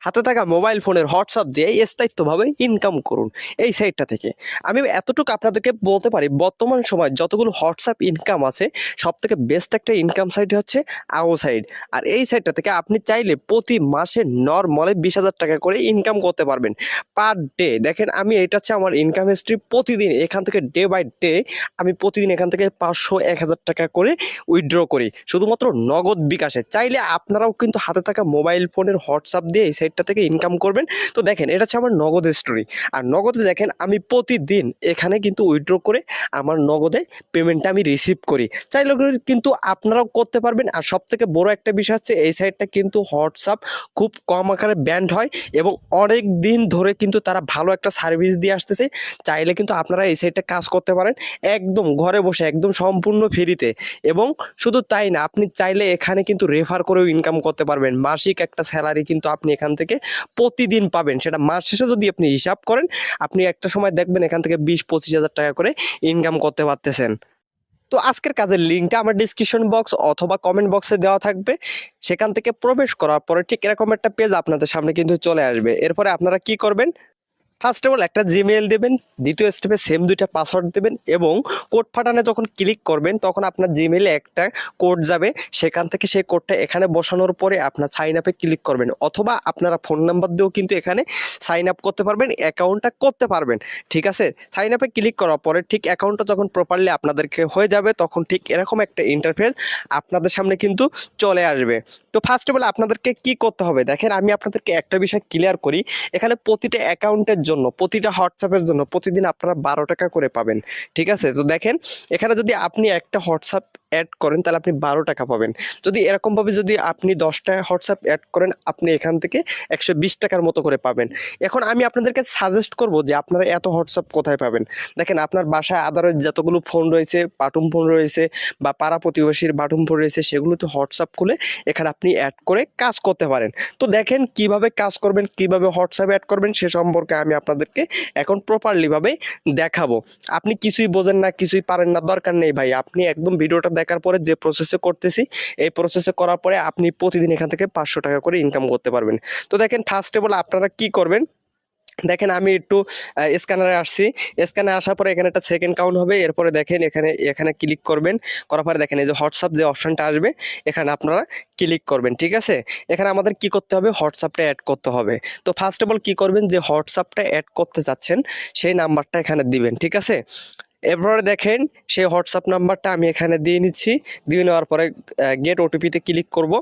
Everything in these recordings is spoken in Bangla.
হাতে থাকা মোবাইল ফোনের হোয়াটসঅ্যাপ দিয়ে স্থায়িত্বভাবে ইনকাম করুন এই সাইটটা থেকে। আমি এতটুকু আপনাদেরকে বলতে পারি, বর্তমান সময় যতগুলো হোয়াটসঅ্যাপ ইনকাম আছে সব থেকে বেস্ট একটা ইনকাম সাইট হচ্ছে আও সাইট। আর এই সাইটটা থেকে আপনি চাইলে প্রতি মাসে নরমালে 20,000 টাকা করে ইনকাম করতে পারবেন পার ডে। দেখেন, আমি এটা হচ্ছে আমার ইনকাম হিস্ট্রি। প্রতিদিন এখান থেকে ডে বাই ডে আমি প্রতিদিন এখান থেকে 500-1000 টাকা করে উইথড্র করি শুধুমাত্র নগদ বিকাশে। চাইলে আপনারাও কিন্তু হাতে থাকা মোবাইল ফোনের হোয়াটসঅ্যাপ দিয়ে এই সাইটটা থেকে ইনকাম করবেন। তো দেখেন, এটা হচ্ছে আমার নগদ স্টোরি। আর নগদে দেখেন আমি প্রতিদিন এখানে কিন্তু উইথড্র করে আমার নগদে পেমেন্টটা আমি রিসিভ করি। চাইলে কিন্তু আপনারাও করতে পারবেন। আর সব থেকে বড় একটা বিষয় হচ্ছে এই সাইটটা কিন্তু হোয়াটসঅ্যাপ খুব কম আকারে ব্যান্ড হয় এবং অনেক দিন ধরে কিন্তু তারা ভালো একটা সার্ভিস দিয়ে আসতেছে। চাইলে কিন্তু আপনারা এই সাইটটা কাজ করতে পারেন একদম ঘরে বসে, একদম সম্পূর্ণ ফ্রিতে। এবং শুধু তাই না, আপনি চাইলে এখানে কিন্তু রেফার করেও ইনকাম করতে পারবেন। মাসিক একটা স্যালারি কিন্তু আপনি এখান থেকে প্রতিদিন পাবেন। সেটা মাস শেষে যদি আপনি হিসাব করেন, আপনি একটা সময় দেখবেন এখান থেকে 20-25 হাজার টাকা করে ইনকাম করতে পারতেছেন। তো আজকের কাজের লিঙ্কটা আমার ডিসক্রিপশন বক্স অথবা কমেন্ট বক্সে দেওয়া থাকবে। সেখান থেকে প্রবেশ করার পরে ঠিক এরকম একটা পেজ আপনাদের সামনে কিন্তু চলে আসবে। এরপরে আপনারা কি করবেন, ফার্স্ট অফ অল একটা জিমেইল দেবেন, দ্বিতীয় স্টেপে সেম দুইটা পাসওয়ার্ড দেবেন এবং কোড ফাটানে যখন ক্লিক করবেন তখন আপনার জিমেইলে একটা কোড যাবে। সেখান থেকে সেই কোডটা এখানে বসানোর পরে আপনার সাইন আপে ক্লিক করবেন, অথবা আপনারা ফোন নাম্বার দিয়েও কিন্তু এখানে সাইন আপ করতে পারবেন, অ্যাকাউন্টটা করতে পারবেন। ঠিক আছে, সাইন আপে ক্লিক করার পরে ঠিক অ্যাকাউন্টটা যখন প্রপারলি আপনাদেরকে হয়ে যাবে তখন ঠিক এরকম একটা ইন্টারফেস আপনাদের সামনে কিন্তু চলে আসবে। তো ফার্স্ট অফ অল আপনাদেরকে কি করতে হবে, দেখেন আমি আপনাদেরকে একটা বিষয় ক্লিয়ার করি। এখানে প্রতিটা অ্যাকাউন্টের জন্য, প্রতিটা হোয়াটসঅ্যাপের জন্য প্রতিদিন আপনারা 12 টাকা করে পাবেন। ঠিক আছে, তো দেখেন এখানে যদি আপনি একটা হোয়াটসঅ্যাপ অ্যাড করেন তাহলে আপনি 12 টাকা পাবেন। যদি এরকমভাবে যদি আপনি 10টা হোয়াটসঅ্যাপ অ্যাড করেন আপনি এখান থেকে 120 টাকার মতো করে পাবেন। এখন আমি আপনাদেরকে সাজেস্ট করব যে আপনারা এত হোয়াটসঅ্যাপ কোথায় পাবেন। দেখেন, আপনার বাসায় আদারওয়াইজ যতগুলো ফোন রয়েছে, বাটুম ফোন রয়েছে বা পাড়া প্রতিবেশীর বাটুম ফোন রয়েছে, সেগুলোতে হোয়াটসঅ্যাপ খুলে এখানে আপনি অ্যাড করে কাজ করতে পারেন। তো দেখেন কিভাবে কাজ করবেন, কিভাবে হোয়াটসঅ্যাপ অ্যাড করবেন সে সম্পর্কে আমি আপনাদেরকে এখন প্রপারলিভাবে দেখাবো। আপনি কিছুই বোঝেন না, কিছুই পারেন না, দরকার নেই ভাই। আপনি একদম ভিডিওটা দেখার পরে যে প্রসেসে করতেছি এই প্রসেসে করার পরে আপনি প্রতিদিন এখান থেকে 500 টাকা করে ইনকাম করতে পারবেন। তো দেখেন, ফার্স্ট অফ অল আপনারা কি করবেন, দেখেন আমি একটু স্ক্যানারে আসছি। স্ক্যানারে আসার পরে এখানে একটা সেকেন্ড কাউন্ট হবে। এরপরে দেখেন এখানে এখানে ক্লিক করবেন, করার পরে দেখেন এই যে হোয়াটসঅ্যাপ যে অপশনটা আসবে এখানে আপনারা ক্লিক করবেন। ঠিক আছে, এখানে আমাদের কি করতে হবে, হোয়াটসঅ্যাপটা অ্যাড করতে হবে। তো ফার্স্ট অফ অল কি করবেন, যে হোয়াটসঅ্যাপটা অ্যাড করতে চাচ্ছেন সেই নাম্বারটা এখানে দিবেন। ঠিক আছে, এরপরে দেখেন সেই হোয়াটসঅ্যাপ নাম্বারটা আমি এখানে দিয়ে নিচ্ছি। দিয়ে নেওয়ার পরে গেট ওটিপিতে ক্লিক করব।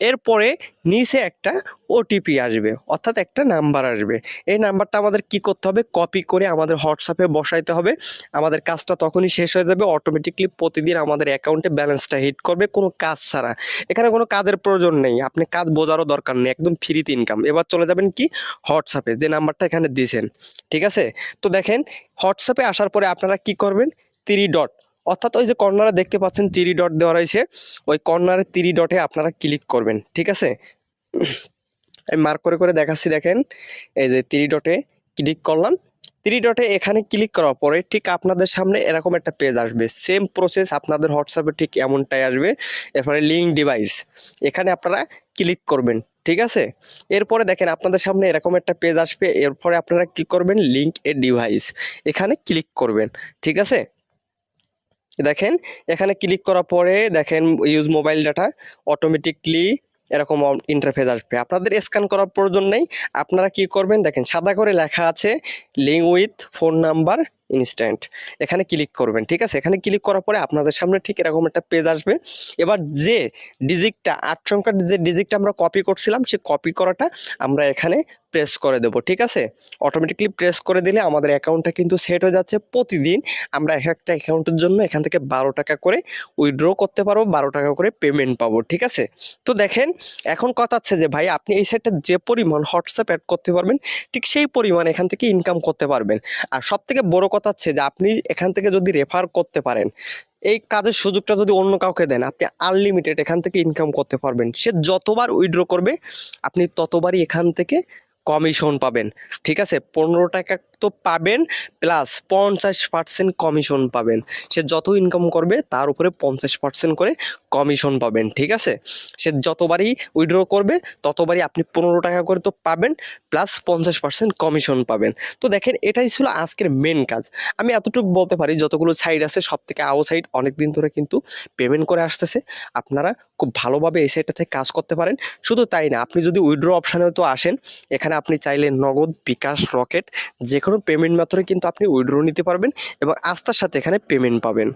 এরপরে নিচে একটা ওটিপি আসবে, অর্থাৎ একটা নাম্বার আসবে। এই নাম্বারটা আমাদের কি করতে হবে, কপি করে আমাদের হোয়াটসঅ্যাপে বসাইতে হবে। আমাদের কাজটা তখনই শেষ হয়ে যাবে। অটোমেটিকলি প্রতিদিন আমাদের অ্যাকাউন্টে ব্যালেন্সটা হিট করবে কোনো কাজ ছাড়া। এখানে কোনো কাজের প্রয়োজন নেই, আপনি কাজ বোঝারও দরকার নেই, একদম ফ্রিতে ইনকাম। এবার চলে যাবেন কি হোয়াটসঅ্যাপে, যে নাম্বারটা এখানে দিয়েছেন। ঠিক আছে, তো দেখেন হোয়াটসঅ্যাপে আসার পরে আপনারা কি করবেন, 3 ডট, অর্থাৎ ওই যে কর্নারে দেখতে পাচ্ছেন 3 ডট দেওয়া রয়েছে, ওই কর্নারে 3 ডটে আপনারা ক্লিক করবেন। ঠিক আছে, আমি মার্ক করে করে দেখাচ্ছি। দেখেন এই যে 3 ডটে ক্লিক করলাম। 3 ডটে এখানে ক্লিক করার পরে ঠিক আপনাদের সামনে এরকম একটা পেজ আসবে। সেম প্রসেস আপনাদের হোয়াটসঅ্যাপে ঠিক এমনটাই আসবে। এরপরে লিঙ্ক ডিভাইস, এখানে আপনারা ক্লিক করবেন। ঠিক আছে, এরপরে দেখেন আপনাদের সামনে এরকম একটা পেজ আসবে। এরপরে আপনারা কি করবেন, লিঙ্ক এ ডিভাইস, এখানে ক্লিক করবেন। ঠিক আছে, দেখেন এখানে ক্লিক করার পরে দেখেন ইউজ মোবাইল ডাটা, অটোমেটিকলি এরকম ইন্টারফেস আসবে। আপনাদের স্ক্যান করার প্রয়োজন নেই। আপনারা কি করবেন, দেখেন সাদা করে লেখা আছে link with phone number instant, এখানে ক্লিক করবেন। ঠিক আছে, এখানে ক্লিক করার পরে আপনাদের সামনে ঠিক এরকম একটা পেজ আসবে। এবার যে ডিজিটটা 8 সংখ্যার যে ডিজিটটা আমরা কপি করছিলাম সেই কপি করাটা আমরা এখানে প্রেস করে দেব। ঠিক আছে, অটোমেটিকলি প্রেস করে দিলে আমাদের অ্যাকাউন্টটা কিন্তু সেট হয়ে যাচ্ছে। প্রতিদিন আমরা এক একটা অ্যাকাউন্টের জন্য এখান থেকে 12 টাকা করে উইথড্র করতে পারবো, 12 টাকা করে পেমেন্ট পাবো। ঠিক আছে, তো দেখেন এখন কথা হচ্ছে যে ভাই আপনি এই সাইটটা যে পরিমাণ হোয়াটসঅ্যাপ অ্যাড করতে পারবেন ঠিক সেই পরিমাণ এখান থেকে ইনকাম করতে পারবেন। আর সব থেকে বড় কথা হচ্ছে যে আপনি এখান থেকে যদি রেফার করতে পারেন, এই কাজের সুযোগটা যদি অন্য কাউকে দেন, আপনি আনলিমিটেড এখান থেকে ইনকাম করতে পারবেন। সে যতবার উইথড্র করবে আপনি ততবারই এখান থেকে কমিশন পাবেন। ঠিক আছে, 15 টাকা তো পাবেন, প্লাস 50% কমিশন পাবেন। সে যত ইনকাম করবে তার উপরে 50% করে কমিশন পাবেন। ঠিক আছে, সে যতবারই উইথড্র করবে ততবারই আপনি 15 টাকা করে তো পাবেন, প্লাস 50% কমিশন পাবেন। তো দেখেন, এটাই ছিল আজকের মেন কাজ। আমি এতটুকু বলতে পারি, যতগুলো সাইট আছে সব থেকে আও সাইট অনেক দিন ধরে কিন্তু পেমেন্ট করে আসতেছে। আপনারা খুব ভালোভাবে এই সাইটটা থেকে কাজ করতে পারেন। শুধু তাই না, আপনি যদি উইথড্র অপশানেও তো আসেন, এখানে আপনি চাইলে নগদ, বিকাশ, রকেট যে কোনো পেমেন্ট মেথডে কিন্তু আপনি উইথড্র নিতে পারবেন এবং আস্থার সাথে এখানে পেমেন্ট পাবেন।